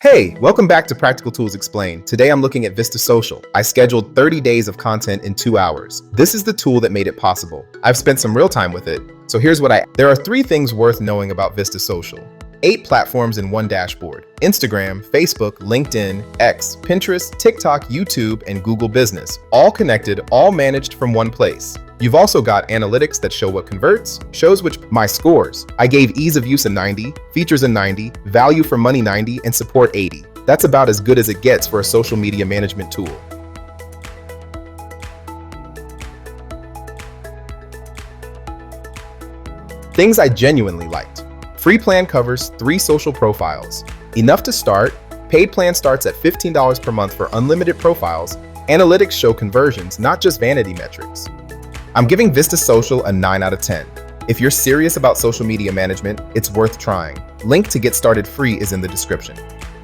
Hey, welcome back to Practical Tools Explained. Today I'm looking at Vista Social. I scheduled 30 days of content in 2 hours. This is the tool that made it possible. I've spent some real time with it. So here's There are 3 things worth knowing about Vista Social. 8 platforms in one dashboard: Instagram, Facebook, LinkedIn, X, Pinterest, TikTok, YouTube, and Google Business. All connected, all managed from one place. You've also got analytics that show what converts, shows my scores. I gave ease of use a 90, features a 90, value for money 90, and support 80. That's about as good as it gets for a social media management tool. Things I genuinely liked. Free plan covers 3 social profiles. Enough to start. Paid plan starts at $15 per month for unlimited profiles. Analytics show conversions, not just vanity metrics. I'm giving Vista Social a 9 out of 10. If you're serious about social media management, it's worth trying. Link to get started free is in the description.